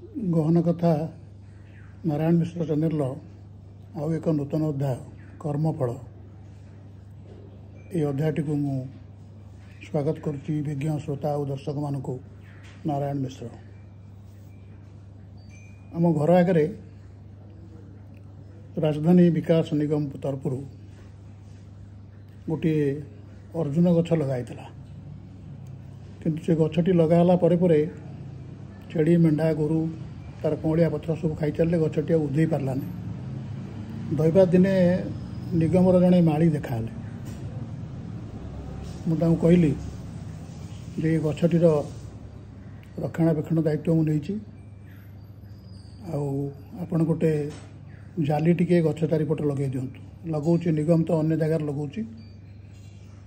गहन कथा नारायण मिश्र चैनल आउ एक नूतन अध्याय कर्मफल ये अध्यायटी को मु स्वागत करुच्ची विज्ञ श्रोता और दर्शक मान को नारायण मिश्र आम घर आगे राजधानी विकास निगम तरफ गोटे अर्जुन गछ लगाई किंतु से गछटी लगाला परे छेड़ी मेढ़ा गोरु तार कौड़िया पत्र सब खाई चलते गछटी उधे पार्लानी दईबा दिने निगमर जड़े माड़ी देखा मुझे कहली जे गछटीर रक्षणाबेक्षण दायित्व मुझे आपण गोटे जाली टिके गछ चारिपट लगे दिंतु लगौची निगम तो अन्य जगार लगौची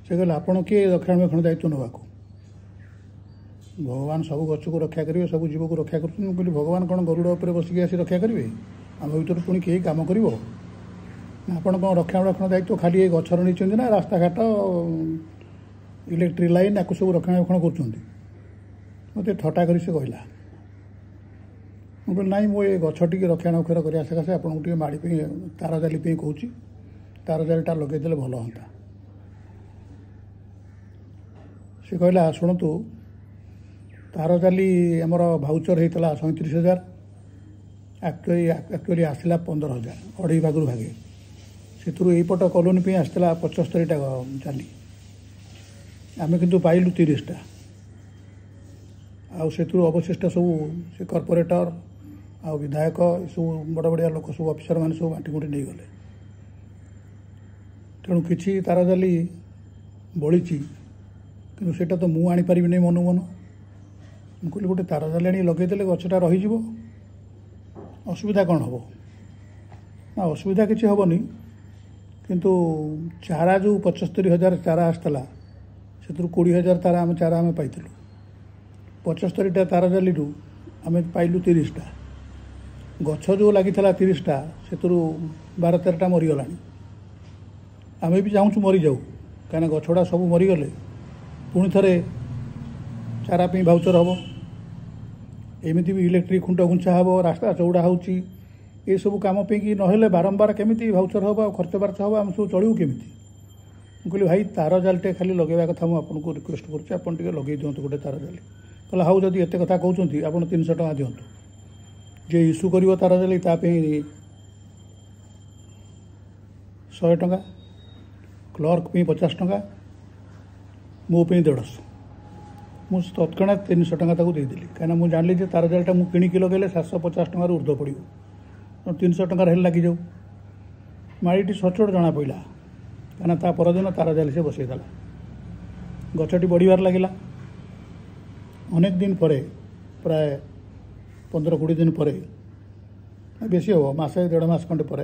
से कहले आपण किए रक्षणाबेक्षण दायित्व नाक भगवान सब गच को रक्षा करेंगे सब जीव को रक्षा कर भगवान कौन गरुड़ उपर बसिक आसी रक्षा करेंगे आम भर पुणी किए कम कर आपण कौन रक्षणाबेक्षण दायित्व खाली गचर नहीं ना रास्ता घाट इलेक्ट्रिक लाइन या सब रक्षणाबेक्षण कर मत ठटा कर कहला मुझे नाई मो ये गछटी रक्षणाबेक्षण करने सकाशे आपको माड़ी तार जाली कहूँ तार जालीटा लगेदे भल हाँ सी कहला शुणु तार जाली आमर भाउचर होता 37,000 एक्चुअली आसला 15,000 अढ़ई भाग भागे से यपट कॉलोनी आसला 75टा जाली आम किंतु पाइलु 30टा से अवशिष्ट सब से कॉर्पोरेटर आ विधायक सब बड़ बड़िया लोक सब अफिसर मैंने सब बांटी गुंटी नहीं गले तेणु किसी तार जाली बड़ी कि सेटा तो मु आनी पारिबि नहीं मन मन मुझे गोटे तार जाली आनी लगेदे गछटा रही असुविधा कौन हम ना असुविधा किसी हेनी किंतु चारा जो 75,000 चारा आसला से 20,000 तारा आम चारा आम पाई 75टा तार जाली आम पाइलु 30टा गछ जो लगी 30टा से 12-13टा मरीगला आम भी चाहूँ मरी जाऊ कहीं गछड़ा सब मरीगले पुणी थे चारा भाउचर हम एमती भी इलेक्ट्रिक खुंट घुंचा हम रास्ता चौड़ा हो सब कम कि ना बारंबार केमी भाउचर हम खर्च बार्च हम आम सब चलू केमी कहली भाई तार जालटे खाली लगेवा कथा मुझे रिक्वेस्ट करुँच लगे दिंतु गोटे तार जाली कहला हाउ जदि एत कथा कहते आप 300 टଙ୍କା दिंतु जे इश्यू कर तार जाली 100 टଙ୍କା क्लर्क 50 टଙ୍କା मो 150 मुझे तत्णा 300 टଙ୍କା देदेली कहीं मुझे जानी तार जालटा मुझे किणिकी लगे 750 टଙ୍କାର ऊर्ध्व पड़ो 300 टଙ୍କାର लगी जाऊ माड़ी सचोट जना पड़ा कहीं ता परदिन तार जाली से बसईदेला गछटी बढ़िबार लगिला अनेक दिन पर प्राय 15-20 दिन पर बेसी हम मसे 1.5 मास खंडे पर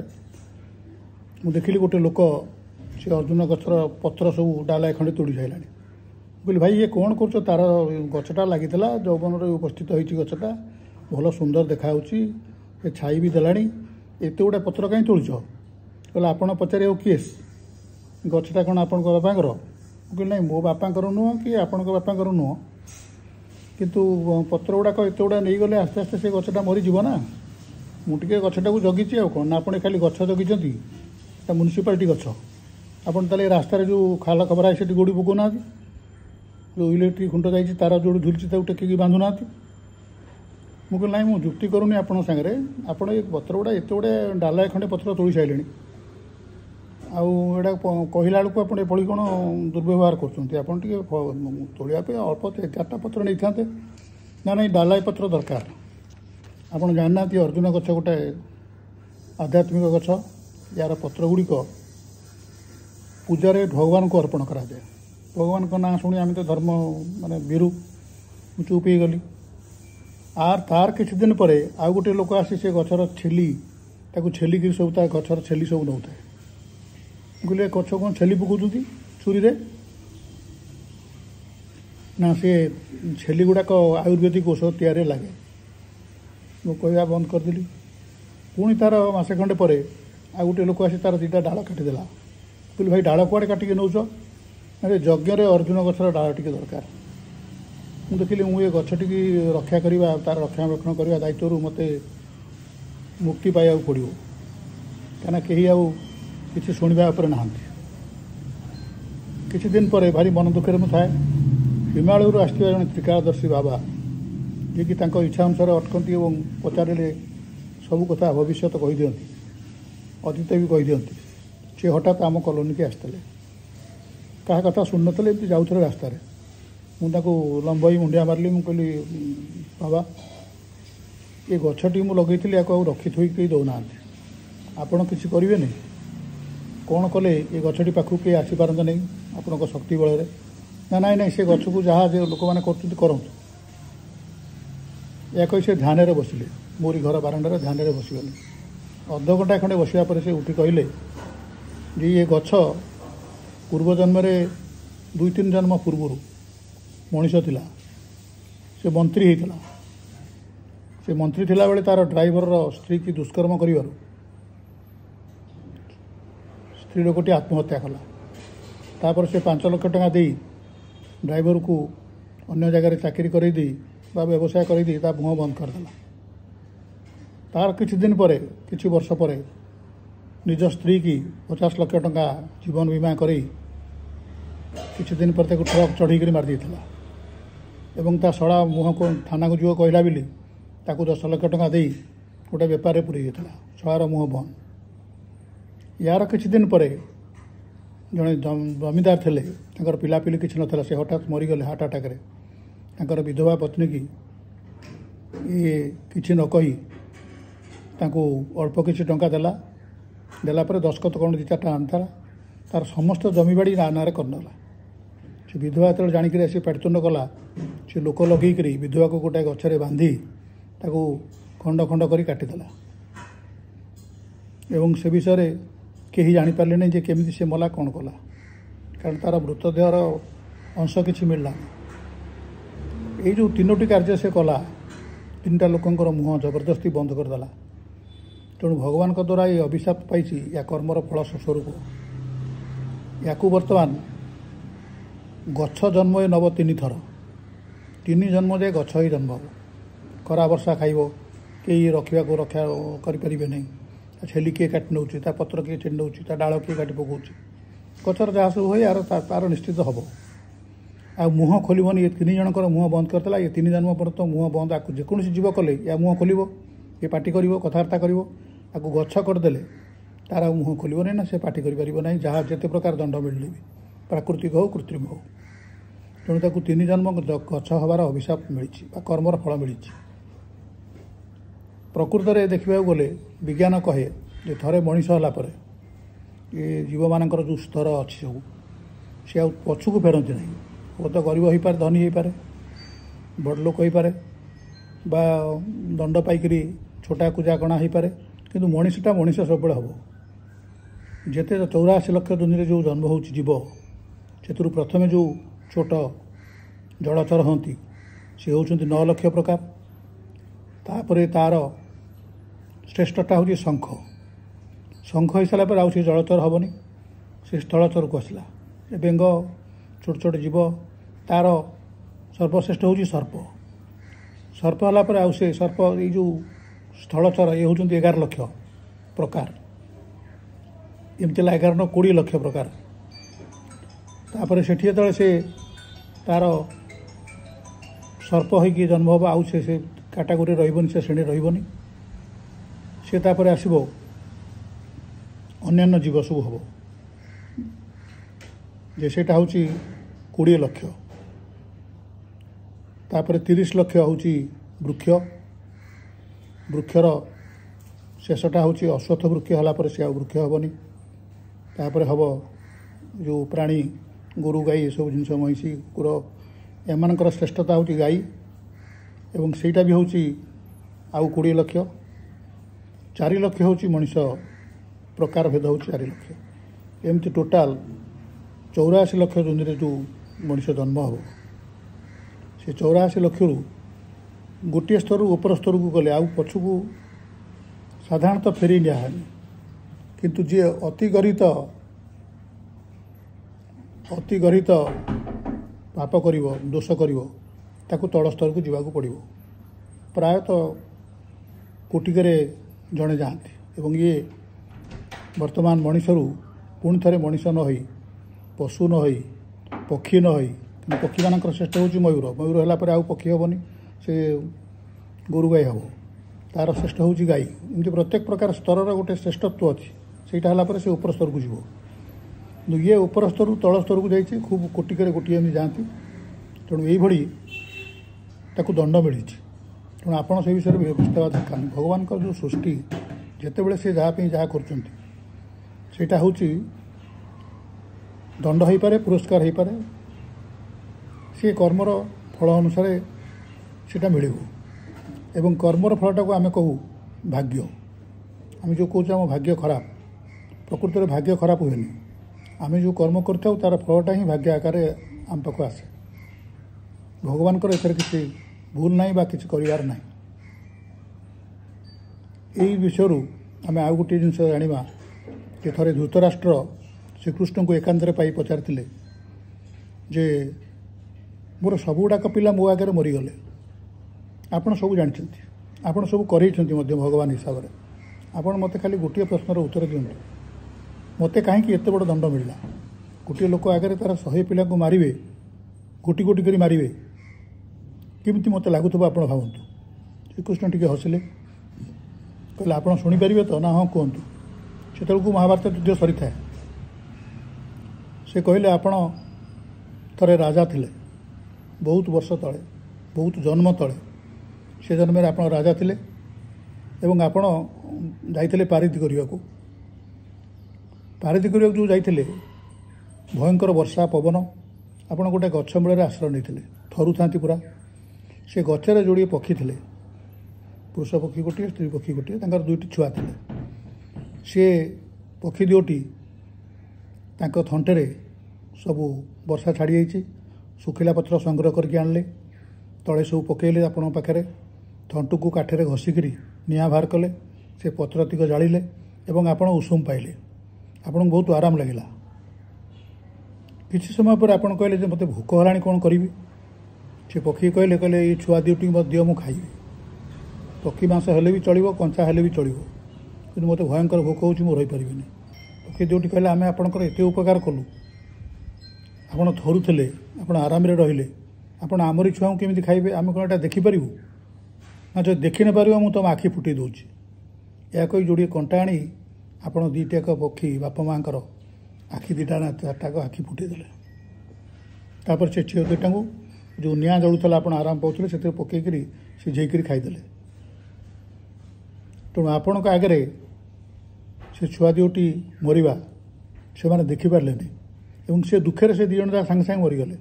मुझे देखिली गोटे लोक से अर्जुन गछर पत्र सब डालाए खंडे तोड़ी सारा कहली भाई ये कौन कर तार गछटा लगी जौवन उपस्थित होती गछटा भल सुंदर देखा छाई भी देला एत गुड़ा पत्र कहीं तोड़ कहला आप पचारे केस गछटा कौन आप बापांर कहली ना मो बापांर नुह कि आपण बापांर नुह किंतु पत्र गुड़ाक एत गुड़ा नहीं गले आस्ते आस्ते से गछटा मरीज ना मुझे गछटा को जगी कौन आप खाली गछ जगी म्यूनिसिपालिटी गछ आपन ताले रास्तार जो खाल खबर है से गोड़ी पकाना जो इलेक्ट्रिक खुंट जाइए तार जोड़ झुलची टेकिकी बांधुना मुझे ना मुझे जुक्ति करूनी आपण सागरे आपण ये पत्र गुड़ा एत गुड़े डालाए खंडे पत्र तोड़ी सारे आड़ा कहला बेलू आप एपड़ी कौन दुर्व्यवहार कर तोड़ापी अल्प 4टा पत्र नहीं था ना नहीं डालाए पत्र दरकार आपड़ जानना अर्जुन गछ गोटे आध्यात्मिक गछ यार पत्र गुड़िक पूजारे भगवान को अर्पण कराए भगवान का ना शुणी आम तो धर्म माने बिरु चुप हो गली तार किसी दिन पर आउ गोटे लोक आसी से गछर छेली छेलिक सब गछर छेली सब नौ था कहले गछ कौन छेली पकाउं छुरी रे ना सी छेली गुड़ाक आयुर्वेदिक औषध तैयारी लगे मु कहवा बंद करदेली पुणी तार मसे खंडे पर आ गोटे लोक आसी तार 2टा डाल काटिदेला कहली भाई डाल कुआड़े काटिक नौच अरे यज्ञ अर्जुन गछर डाल टी दरकार ମୁଁ ଦେଖିଲି ମୁଁ ଏ ଗଛଟିକି ରକ୍ଷା କରିବା ତାର ରକ୍ଷଣାବେକ୍ଷଣ କରିବା ଦାୟିତ୍ୱରୁ ମୋତେ ମୁକ୍ତି ପାଇବାକୁ ପଡ଼ିବ, କାହିଁକିନା କେହି ଆଉ କିଛି ଶୁଣିବା ଉପରେ ନାହାନ୍ତି। କିଛି ଦିନ ପରେ ଭାରି ମନ ଦୁଃଖରେ ମୁଁ ଥାଏ। ହିମାଳୟରୁ ଆସିଥିବା ଜଣେ ତ୍ରିକାଳଦର୍ଶୀ ବାବା, ଯିଏକି ତାଙ୍କ ଇଚ୍ଛା ଅନୁସାରେ ଅଟକନ୍ତି ଏବଂ ପଚାରିଲେ ସବୁ କଥା ଭବିଷ୍ୟତ କହିଦିଅନ୍ତି, ଅତୀତ ବି କହିଦିଅନ୍ତି। ସେ ହଠାତ୍ ଆମ କଲୋନୀକି ଆସିଥିଲେ, କାହା କଥା ଶୁଣିନଥିଲେ, ଏମିତି ଯାଉଥିଲେ ରାସ୍ତାରେ। ମୁଁ ତାକୁ ଲମ୍ବେଇ ମୁଣ୍ଡିଆ ମାରିଲି। ମୁଁ କହିଲି, ବାବା, ଏ ଗଛଟି ମୁଁ ଲଗେଇଥିଲି, ୟାକୁ ଆଉ ରଖି ଥୋଇକି କେହି ଦେଉନାହାନ୍ତି, ଆପଣ କିଛି କରିବେନି? କ'ଣ କଲେ ଏ ଗଛଟି ପାଖକୁ କେହି ଆସିପାରନ୍ତେ ନାହିଁ ଆପଣଙ୍କ ଶକ୍ତି ବଳରେ? ନା ନାଇଁ, ସେ ଗଛକୁ ଯାହା ଯେ ଲୋକମାନେ କରୁଛନ୍ତି କରନ୍ତୁ। ଏହା କହି ସେ ଧ୍ୟାନରେ ବସିଲେ, ମୋରି ଘର ବାରଣ୍ଡାରେ ଧ୍ୟାନରେ ବସିଗଲେ। ଅଧଘଣ୍ଟା ଖଣ୍ଡେ ବସିବା ପରେ ସେ ଉଠି କହିଲେ ଯେ ଏ ଗଛ ପୂର୍ବ ଜନ୍ମରେ 2-3 ଜନ୍ମ ପୂର୍ବରୁ ମଣିଷ ଥିଲା, ସେ ମନ୍ତ୍ରୀ ହେଇଥିଲା। ସେ ମନ୍ତ୍ରୀ ଥିଲାବେଳେ ତା'ର ଡ୍ରାଇଭରର ସ୍ତ୍ରୀ କି ଦୁଷ୍କର୍ମ କରିବାରୁ ସ୍ତ୍ରୀ ଲୋକଟି ଆତ୍ମହତ୍ୟା କଲା। ତାପରେ ସେ 5 ଲକ୍ଷ ଟଙ୍କା ଦେଇ ଡ୍ରାଇଭରକୁ ଅନ୍ୟ ଜାଗାରେ ଚାକିରି କରେଇ ଦେଇ ବା ବ୍ୟବସାୟ କରେଇ ଦେଇ ତା ମୁହଁ ବନ୍ଦ କରିଦେଲା। ତାର କିଛି ଦିନ ପରେ, କିଛି ବର୍ଷ ପରେ ନିଜ ସ୍ତ୍ରୀ କି 50 ଲକ୍ଷ ଟଙ୍କା ଜୀବନ ବୀମା କରେଇ କିଛି ଦିନ ପରେ ତାକୁ ଟ୍ରକ୍ ଚଢ଼େଇକରି ମାରିଦେଇଥିଲା ଏବଂ ତା ଶଳା ମୁହଁକୁ ଥାନାକୁ ଯିବ କହିଲା ବୋଲି ତାକୁ 10 ଲକ୍ଷ ଟଙ୍କା ଦେଇ ଗୋଟେ ବେପାରରେ ପୁରେଇ ଦେଇଥିଲା। ଶଳାର ମୁହଁ ବନ୍ଦ। ୟାର କିଛି ଦିନ ପରେ ଜଣେ ଜମିଦାର ଥିଲେ, ତାଙ୍କର ପିଲାପିଲି କିଛି ନଥିଲା, ସେ ହଠାତ୍ ମରିଗଲେ ହାର୍ଟ ଆଟାକରେ। ତାଙ୍କର ବିଧବା ପତ୍ନୀ କି ଇଏ କିଛି ନ କହି ତାଙ୍କୁ ଅଳ୍ପ କିଛି ଟଙ୍କା ଦେଲା ପରେ ଦସ୍ତଖତ କ'ଣ 2-4ଟା ଆଣିଥିଲା, ତାର ସମସ୍ତ ଜମିବାଡ଼ି ନାଁରେ କରିନେଲା। ସେ ବିଧବା ଯେତେବେଳେ ଜାଣିକରି ଆସି ପାଟିତୁଣ୍ଡ କଲା, ସେ ଲୋକ ଲଗେଇକରି ବିଧବାକୁ ଗୋଟାଏ ଗଛରେ ବାନ୍ଧି ତାକୁ ଖଣ୍ଡ ଖଣ୍ଡ କରି କାଟିଦେଲା ଏବଂ ସେ ବିଷୟରେ କେହି ଜାଣିପାରିଲେ ନାହିଁ ଯେ କେମିତି ସେ ମଲା, କ'ଣ କଲା, କାରଣ ତାର ମୃତଦେହର ଅଂଶ କିଛି ମିଳିଲାନି। ଏଇ ଯେଉଁ 3ଟି କାର୍ଯ୍ୟ ସେ କଲା, 3ଟା ଲୋକଙ୍କର ମୁହଁ ଜବରଦସ୍ତି ବନ୍ଦ କରିଦେଲା। ତେଣୁ ଭଗବାନଙ୍କ ଦ୍ୱାରା ଏ ଅଭିଶାପ ପାଇଛି, ୟା କର୍ମର ଫଳ ସ୍ୱରୂପ। ୟାକୁ ବର୍ତ୍ତମାନ ଗଛ ଜନ୍ମ ନେବ 3 ଥର। 3 ଜନ୍ମ ଯାଏ ଗଛ ହିଁ ଜନ୍ମ ହେବ। ଖରା ବର୍ଷା ଖାଇବ, କେହି ରକ୍ଷା କରିପାରିବେ ନାହିଁ। ତା ଛେଲି କିଏ କାଟି ନେଉଛି, ତା ପତ୍ର କିଏ ଛିଣ୍ଡି ନେଉଛି, ତା ଡାଳ କିଏ କାଟି ପକାଉଛି। ଗଛର ଯାହା ସବୁ ହୁଏ ତାର ନିଶ୍ଚିତ ହେବ। ଆଉ ମୁହଁ ଖୋଲିବନି। ଏ 3 ଜଣଙ୍କର ମୁହଁ ବନ୍ଦ କରିଦେଲା। ଏ 3 ଜନ୍ମ ପର୍ଯ୍ୟନ୍ତ ମୁହଁ ବନ୍ଦ। ଆକୁ ଯେକୌଣସି ଜୀବ କଲେ ୟା ମୁହଁ ଖୋଲିବ, ଏ ପାଟି କରିବ, କଥାବାର୍ତ୍ତା କରିବ। ଆକୁ ଗଛ କରିଦେଲେ ତାର ଆଉ ମୁହଁ ଖୋଲିବନି ନା, ସେ ପାଟି କରିପାରିବ ନାହିଁ, ଯାହା ଯେତେ ପ୍ରକାର ଦଣ୍ଡ ମିଳିଲେ ବି, ପ୍ରାକୃତିକ ହେଉ କୃତ୍ରିମ ହେଉ। ତେଣୁ ତାକୁ 3 ଜନ୍ମ ଗଛ ହେବାର ଅଭିଶାପ ମିଳିଛି ବା କର୍ମର ଫଳ ମିଳିଛି। ପ୍ରକୃତରେ ଦେଖିବାକୁ ଗଲେ ବିଜ୍ଞାନ କହେ ଯେ ଥରେ ମଣିଷ ହେଲା ପରେ ଏ ଜୀବମାନଙ୍କର ଯେଉଁ ସ୍ତର ଅଛି ସବୁ, ସେ ଆଉ ପଛକୁ ଫେରନ୍ତି ନାହିଁ। ହୁଏତ ଗରିବ ହୋଇପାରେ, ଧନୀ ହୋଇପାରେ, ବଡ଼ ଲୋକ ହୋଇପାରେ ବା ଦଣ୍ଡ ପାଇକରି ଛୋଟା କୁଜା କଣା ହୋଇପାରେ, କିନ୍ତୁ ମଣିଷଟା ମଣିଷ ସବୁବେଳେ ହେବ। ଯେତେ 84 ଲକ୍ଷ ଦୁନିଆରେ ଯେଉଁ ଜନ୍ମ ହେଉଛି ଜୀବ, ସେଥିରୁ ପ୍ରଥମେ ଯେଉଁ ଛୋଟ ଜଳଚର ହୁଅନ୍ତି ସେ ହେଉଛନ୍ତି 9 ଲକ୍ଷ ପ୍ରକାର। ତାପରେ ତାର ଶ୍ରେଷ୍ଠଟା ହେଉଛି ଶଙ୍ଖ। ଶଙ୍ଖ ହେଇସାରିଲା ପରେ ଆଉ ସେ ଜଳଚର ହେବନି, ସେ ସ୍ଥଳଚରକୁ ଆସିଲା। ଏ ବେଙ୍ଗ, ଛୋଟ ଛୋଟ ଜୀବ। ତାର ସର୍ବଶ୍ରେଷ୍ଠ ହେଉଛି ସର୍ପ। ସର୍ପ ହେଲା ପରେ ଆଉ ସେ ସର୍ପ, ଏଇ ଯେଉଁ ସ୍ଥଳଚର, ଏ ହେଉଛନ୍ତି 11 ଲକ୍ଷ ପ୍ରକାର। ଏମିତି ହେଲା 11 ନ 20 ଲକ୍ଷ ପ୍ରକାର। ତାପରେ ସେଠି ଯେତେବେଳେ ସେ ତାର ସର୍ପ ହୋଇକି ଜନ୍ମ ହେବ, ଆଉ ସେ କାଟାଗୋରୀ ରହିବନି, ସେ ଶ୍ରେଣୀ ରହିବନି। ସେ ତାପରେ ଆସିବ ଅନ୍ୟାନ୍ୟ ଜୀବ ସବୁ ହେବ, ଯେ ସେଇଟା ହେଉଛି 20 ଲକ୍ଷ। ତାପରେ 30 ଲକ୍ଷ ହେଉଛି ବୃକ୍ଷ। ବୃକ୍ଷର ଶେଷଟା ହେଉଛି ଅଶ୍ୱତ୍ଥ ବୃକ୍ଷ। ହେଲା ପରେ ସେ ଆଉ ବୃକ୍ଷ ହେବନି। ତାପରେ ହେବ ଯେଉଁ ପ୍ରାଣୀ, ଗୋରୁ ଗାଈ, ଏସବୁ ଜିନିଷ, ମଇଁଷି, କୁକୁର, ଏମାନଙ୍କର ଶ୍ରେଷ୍ଠତା ହେଉଛି ଗାଈ ଏବଂ ସେଇଟା ବି ହେଉଛି ଆଉ 20 ଲକ୍ଷ। 4 ଲକ୍ଷ ହେଉଛି ମଣିଷ, ପ୍ରକାର ଭେଦ ହେଉଛି 4 ଲକ୍ଷ। ଏମିତି ଟୋଟାଲ 84 ଲକ୍ଷ ଦୁନିଆରେ ଯେଉଁ ମଣିଷ ଜନ୍ମ ହେବ, ସେ 84 ଲକ୍ଷରୁ ଗୋଟିଏ ସ୍ତରରୁ ଉପର ସ୍ତରକୁ ଗଲେ ଆଉ ପଛକୁ ସାଧାରଣତଃ ଫେରି ନିଆହେନି। କିନ୍ତୁ ଯିଏ ଅତି ଗର୍ହିତ ପାପ କରିବ, ଦୋଷ କରିବ, ताकू तल स्तर को जीवाक पड़ो प्रायतः कोटिकरे जड़े जाती एवं ये वर्तमान मनीषरू पुणी थे मनीष न हो पशु न हो पक्षी न हो पक्षी मान श्रेष्ठ हूँ मयूर मयूर है आउ पक्षी हेनी से गोरु गाई हम तार श्रेष्ठ हूँ गाई एमती प्रत्येक प्रकार स्तर गोटे श्रेष्ठत्व अच्छी सेटा है से ऊपर स्तर को जीव ये ऊपर स्तर तल स्तर को जाइए खूब कोटिकरे गोटे एमती जाती तेणु यही ताकू दंड मिली तेणु आपड़ से विषय में व्यवस्था हेବା दरकार नहीं भगवान का जो सृष्टि जितेबले से जहाँ जहाँ करटा हूँ दंड हो पारे पुरस्कार हो पारे सी कर्मर फल अनुसार सीटा मिल एवं कर्मर फलटा को आम कहू भाग्य आम जो कौच आम भाग्य खराब प्रकृत में भाग्य खराब हुए आम जो कर्म करता तार फलटा ही भाग्य आकार आम पाक आसे भगवान एथर किसी भूल ना बा किसी कर ना यही विषय आम आउ गोटे जिन जाना कि थे धृतराष्ट्र श्रीकृष्ण को एकांतर पाई पचारि जे मोर सबुड़ाक पिला मो आगे मरीगले आपड़ सब जानते आपड़ सब कर भगवान हिसाब से आपड़ मत खाली गोटे प्रश्नर उत्तर दिंतु मत कहीं एत बड़ दंड मिलला गोटे लोक आगे तार 100 पिला को मारे गोटी गोटी कर मारे किमती मत लगुव आप भावतु श्रीकृष्ण टी हसिले कहले आप शुणिपारे तो ना हाँ कहतु से महाभारत युद्ध सरी था से कहले आपण थे राजा थिले बहुत वर्ष तले बहुत जन्म तले से जन्म में आप राजा थिले एवं आपण जाइथिले पारिधि करने को जो जाइथिले भयंकर वर्षा पवन आपण गोटे गछ मूल आश्रय नहीं थरु था पूरा से गचर जोड़े पक्षी थे पुरुष पक्षी गोटे स्त्री पक्षी गोटे दुईटी छुआ थे सी पक्षी दुईटी थंटे सबू वर्षा छाड़ी जाइए सुखिला पत्र संग्रह करके आणले तले सब पकईले आपण पाखे थंटू को काठरे घषिकी निआं बाहर कले से पत्रतिक जाड़े और आपण उषुम पाइले आपन बहुत आराम लगिला किसी समय पर आपन कहले मत भोक हलाणी कौन करी से पक्षी कहले कहले ये छुआ दुईटी दियो मु खाइबी पक्षी मांस हेले भी चलो कंचा हेले भी चलो कि मत भयंकर भोक हो रही पारि पक्षी दुईटी कहले आम आपंकर एत उपकार कलु आप थरुले आप आराम रे आपण आमरी छुआ केमी खाइबे आम कौन यहाँ देखिपर ना जो देखी न पार मुझे तुम आखि फुटे दूची या कही जोड़े कंटा आनी आपण दुईटाक पक्षी बापा माँ आखि दुईटा ना चारटाक आखि फुटेदेले तापर से झील दुईटा को जो निआं जलुला आप आराम पाते से पकईकरी सिझेकरी खाईदेले तेणु आपण आगे से छुआ दुईटी मरवा से मैंने देखिपारे एवं से दुखे से दिज सागे सागे मरीगले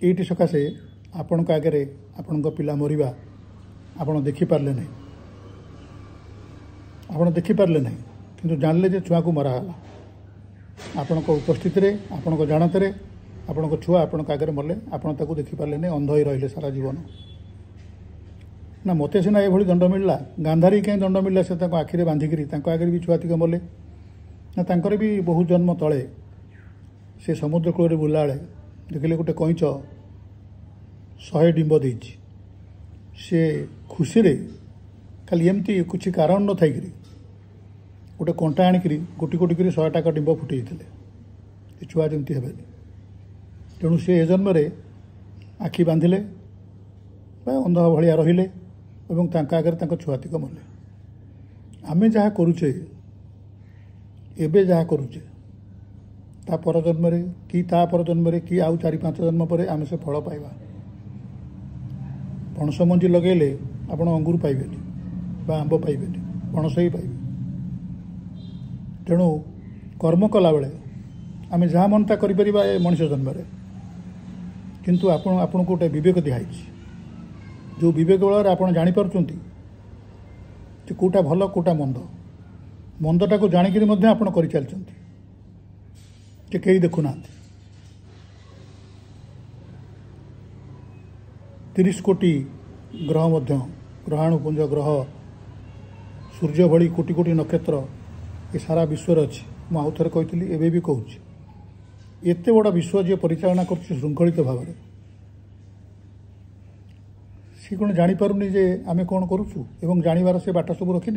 ये सकाशे आपण आगे आपण पिला मरवा आपण देखिपारे ना आपण देखिपारे ना कि जानले जे छुआ को मराला आपण उपस्थित आपण जानते आपण छुआ आपण आगे मरले आपण देखिपारे ना अंध ही रही सारा जीवन ना मत सीना ये दंड मिलला गांधारी कहीं दंड मिलला से आखिरे बांधिकी आगे भी छुआतिक मरले ना तांकर भी बहुत जन्म तले से समुद्र कूल बुला बेले देखिले गोटे कईच 100 डिंब देछि से खुशी रे खाली एमती कुछ कारण न थी गोटे कंटा आणिकी गोटी गोटी कर 100 टाका डिंब फुटे छुआ जमी हे तेणु से जन्म आखि बांधिले अंध भाया रहिले और आगे छुआतिक मरले आमे जहाँ करुचे एबे जहाँ करुचे ता पर जन्म कि ता पर जन्म कि आउ 4-5 जन्म पर आम से फल पाइबा पणस मंजी लगेले आपण अंगूर पाइबे बा आंब पाइबे पणस ही पाइबे तेणु कर्म कला बेले आम जहाँ मनता कर मनुष्य जन्म किंतु आपण को गोटे विवेक दिखाई जो विवेक बल आप जापार कौटा भल कौटा मंद मंदटा को जाणिक आप कर चलते कई देखुना 30 कोटी ग्रह मध्य ग्रहाणुपुंज ग्रह सूर्य भली कोटी कोटी नक्षत्र ये सारा विश्व अच्छी मुझे आउ थे कही एवं भी कहूँ एत बड़ विश्व जी परिचालना कर श्रृंखलित भाव में सी कौन जापारूनी जे आम कौन करुचु एवं जानवर से बाट सब रखी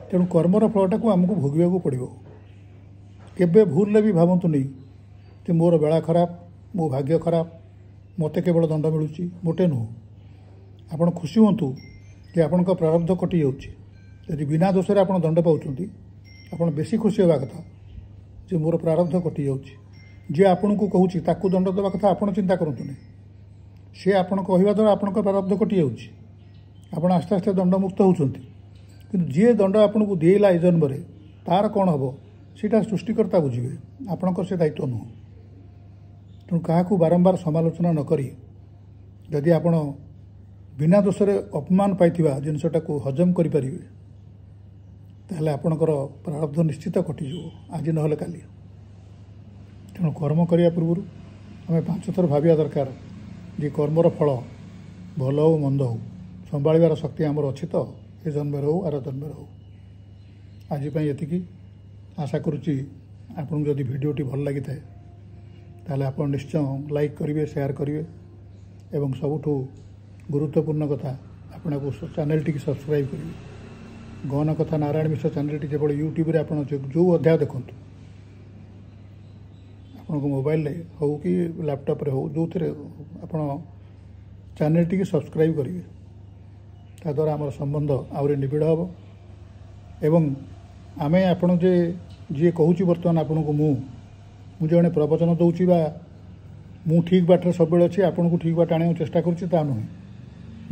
तेणु कर्मर फलटा को आमको भोगवाक पड़ो केबे भूल भी भावतु नहीं कि मोर बेला खराब मो भाग्य खराब मत केवल दंड मिलूँ मोटे नुह आपण खुशी हूँ कि आपण प्रारब्ध कटि जाऊँगी बिना दोष आप दंड पाँच आप बेसी खुशी होगा कथा जे मोर प्रारब्ध कटि जाऊँगी जे आपण को कहूँ ताकू दंड देवा कथा आप चिंता करतु नहीं सी आपण कहवा द्वारा आपण प्रारब्ध कटि जाऊँगी आप आस्ते आस्ते दंडमुक्त होती कि जी दंड आपन को देला ए जन्म तार कौन हम सीटा सृष्टिकर्ता बुझे आपणकर से दायित्व नुह तेणु क्या बारंबार समालोचना न करी जदि आपण बिना दोष अपमान पाई जिनसटा को हजम करें ताहले आपणकर प्रारब्ध निश्चित कटिज आज ना काली तेणु कर्म करने पूर्व आम 5 थर भाविया दरकार जे कर्मर फल भल हो मंद हो संभाळिबार शक्ति आमर अच्छी तो ए जन्म हो आर जन्म हो आज ये आशा करुच्ची आपन जदि भिडियोटी भल लगी थाए ताहले आप निश्चय लाइक करेंगे शेयर करेंगे एवं सबुठु गुरुत्वपूर्ण कथा आपण को चैनल टी सब्सक्राइब करेंगे गहन कथा नारायण मिश्र चैनल टी जो यूट्यूब रे आपण जो अध्याय देखु आपन को मोबाइल रे हो कि लैपटॉप रे हो जो थे आप चैनल टी सब्सक्राइब करेंगे ता द्वारा आम संबंध आहरी निबिड़ हम एवं आम आपण जे जी कहूँ बर्तमान आपण को मु जड़े प्रवचन दूसरी मु ठीक बाटर सब अच्छी आपन को ठीक बाट आने चेष्टा करुँच नुहे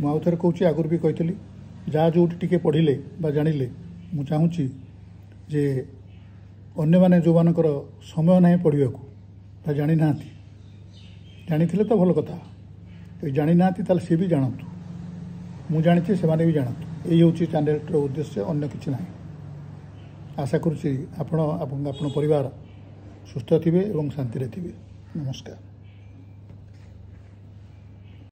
मुझे कहूँ आगुरी भी कही जहाँ जो टी पढ़िले जानिले मु चाहूँगी जे अन्य माने जो मानकर समय ना पढ़ा को जानी ना जानी तो भल कथा जानी ना सी भी जानतु मु जानी से भी जानतु यही हूँ चैनल उद्देश्य अन्य किसी ना आशा करुँच आपण परिवार सुस्थ थे और शांति थे। नमस्कार।